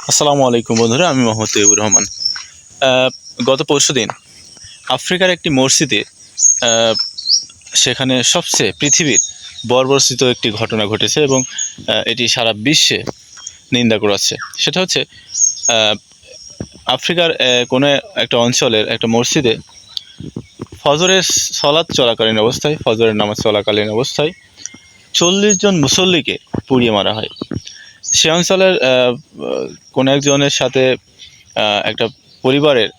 আসসালামু আলাইকুম বন্ধুরা, আমি মোহাম্মদ তৈয়বুর রহমান। গত পরশুদিন আফ্রিকার একটি মসজিদে সেখানে সবচেয়ে পৃথিবীর বর্বরচিত একটি ঘটনা ঘটেছে এবং এটি সারা বিশ্বে নিন্দা করাচ্ছে। সেটা হচ্ছে আফ্রিকার কোনো একটা অঞ্চলের একটা মসজিদে ফজরের সলাৎ চলাকালীন অবস্থায়, ফজরের নামাজ চলাকালীন অবস্থায় 40 জন মুসল্লিকে পুড়িয়ে মারা হয়। সে অঞ্চলের কোনো একজনের সাথে একটা পরিবারের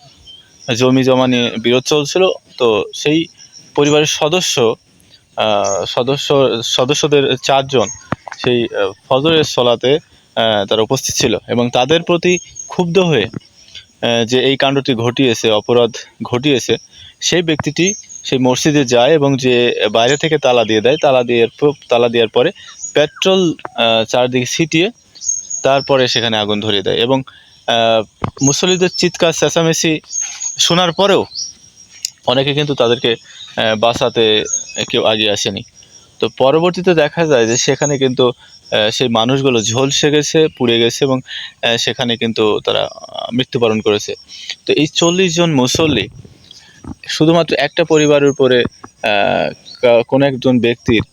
জমি জমা নিয়ে বিরোধ চলছিল। তো সেই পরিবারের সদস্যদের 4 জন সেই ফজরের সলাতে তারা উপস্থিত ছিল এবং তাদের প্রতি ক্ষুব্ধ হয়ে যে এই কাণ্ডটি ঘটিয়েছে, অপরাধ ঘটিয়েছে, সেই ব্যক্তিটি সেই মসজিদে যায় এবং যে বাইরে থেকে তালা দিয়ে দেয়, তালা দেওয়ার পরে পেট্রোল চারদিকে ছিটিয়ে তারপরে সেখানে আগুন ধরিয়ে দেয় এবং মুসল্লিদের চিৎকার চেঁচামেচি শোনার পরেও অনেকে কিন্তু তাদেরকে বাঁচাতে কেউ এগিয়ে আসেনি। তো পরবর্তীতে দেখা যায় যে সেখানে কিন্তু সেই মানুষগুলো ঝলসে গেছে, পুড়ে গেছে এবং সেখানে কিন্তু তারা মৃত্যুবরণ করেছে। তো এই 40 জন মুসল্লি শুধুমাত্র একটা পরিবারের উপরে কোনো একজন ব্যক্তির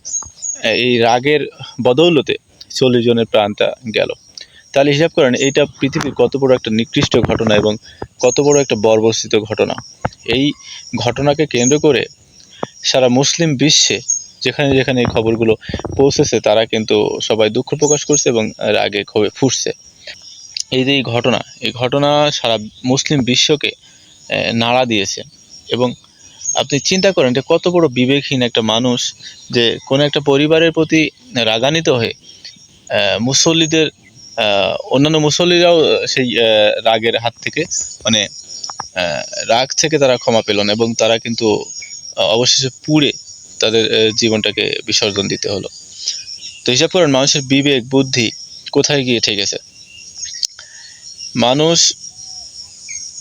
এই রাগের বদৌলতে 40 জনের প্রাণটা গেল। তাহলে হিসাব করেন এইটা পৃথিবীর কত বড় একটা নিকৃষ্ট ঘটনা এবং কত বড় একটা বর্বরচিত ঘটনা। এই ঘটনাকে কেন্দ্র করে সারা মুসলিম বিশ্বে যেখানে যেখানে এই খবরগুলো পৌঁছেছে তারা কিন্তু সবাই দুঃখ প্রকাশ করছে এবং রাগে ক্ষোভে ফুঁসছে। এই যে এই ঘটনা সারা মুসলিম বিশ্বকে নাড়া দিয়েছে এবং আপনি চিন্তা করেন যে কত বড় বিবেকহীন একটা মানুষ, যে কোনো একটা পরিবারের প্রতি রাগান্বিত হয়ে মুসল্লিদের অন্যান্য মুসল্লিরাও সেই রাগের হাত থেকে মানে রাগ থেকে তারা ক্ষমা পেল না এবং তারা কিন্তু অবশেষে পুড়ে তাদের জীবনটাকে বিসর্জন দিতে হলো। তো হিসাব করেন মানুষের বিবেক বুদ্ধি কোথায় গিয়ে ঠেকেছে। মানুষ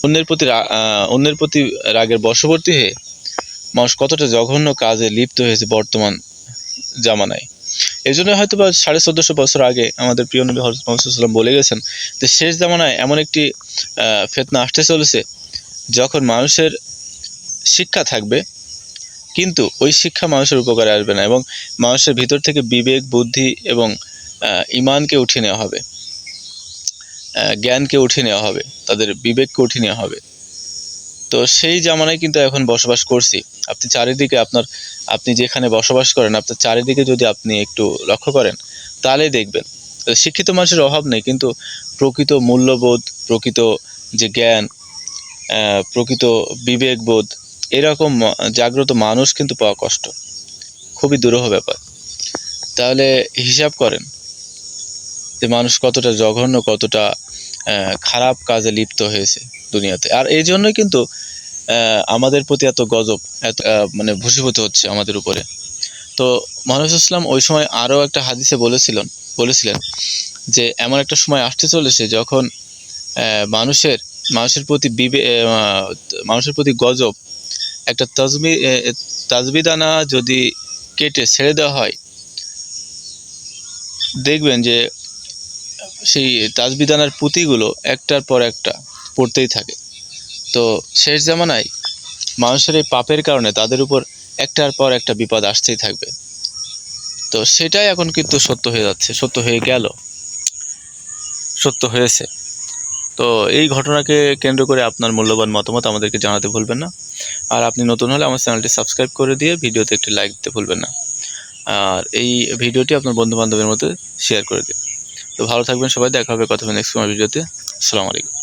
অন্যের প্রতি রাগের বশবর্তী হয়ে মানুষ কতটা জঘন্য কাজে লিপ্ত হয়েছে বর্তমান জামানায়। এই জন্য হয়তো বা 1450 বছর আগে আমাদের প্রিয় নবী হযরত মুহাম্মদ সাল্লাল্লাহু আলাইহি ওয়াসাল্লাম বলে গেছেন যে শেষ জামানায় এমন একটি ফিতনা আসতে চলেছে যখন মানুষের শিক্ষা থাকবে কিন্তু ওই শিক্ষা মানুষের উপকারে আসবে না এবং মানুষের ভিতর থেকে বিবেক বুদ্ধি এবং ঈমানকে উঠিয়ে নেওয়া হবে, জ্ঞানকে উঠিয়ে নেওয়া হবে, তাদের বিবেককে উঠিয়ে নেওয়া হবে। তো সেই জামানায় কিন্তু এখন বসবাস করছি। আপনি চারিদিকে আপনি যেখানে বসবাস করেন আপনার চারিদিকে যদি আপনি একটু লক্ষ্য করেন তাহলেই দেখবেন শিক্ষিত মানুষের অভাব নেই, কিন্তু প্রকৃত মূল্যবোধ, প্রকৃত যে জ্ঞান, প্রকৃত বিবেকবোধ এরকম জাগ্রত মানুষ কিন্তু পাওয়া কষ্ট, খুবই দুরূহ ব্যাপার। তাহলে হিসাব করেন যে মানুষ কতটা জঘন্য, কতটা খারাপ কাজে লিপ্ত হয়েছে দুনিয়াতে। আর এই জন্যই কিন্তু আমাদের প্রতি এত গজব, এত মানে ভূষীভূত হচ্ছে আমাদের উপরে। তো মুহাম্মদ ইসলাম ওই সময় আরও একটা হাদিসে বলেছিলেন যে এমন একটা সময় আসতে চলেছে যখন মানুষের প্রতি গজব, একটা তাজবিদানা যদি কেটে ছেড়ে দেওয়া হয়, দেখবেন যে সেই তাজবিদানার পুঁতিগুলো একটার পর একটা পড়তেই থাকে। তো শেষ জামানায় মানুষের এই পাপের কারণে তাদের উপর একটার পর একটা বিপদ আসতেই থাকবে। তো সেটাই এখন কিন্তু সত্য হয়ে যাচ্ছে, সত্য হয়ে গেল, সত্য হয়েছে। তো এই ঘটনাকে কেন্দ্র করে আপনার মূল্যবান মতামত আমাদেরকে জানাতে ভুলবেন না। আর আপনি নতুন হলে আমার চ্যানেলটি সাবস্ক্রাইব করে দিয়ে ভিডিওতে একটি লাইক দিতে ভুলবেন না। আর এই ভিডিওটি আপনার বন্ধু বান্ধবের মধ্যে শেয়ার করে দিন। তো ভালো থাকবেন সবাই, দেখা হবে কথা হবে নেক্সট কোনো ভিডিওতে। আসসালামু আলাইকুম।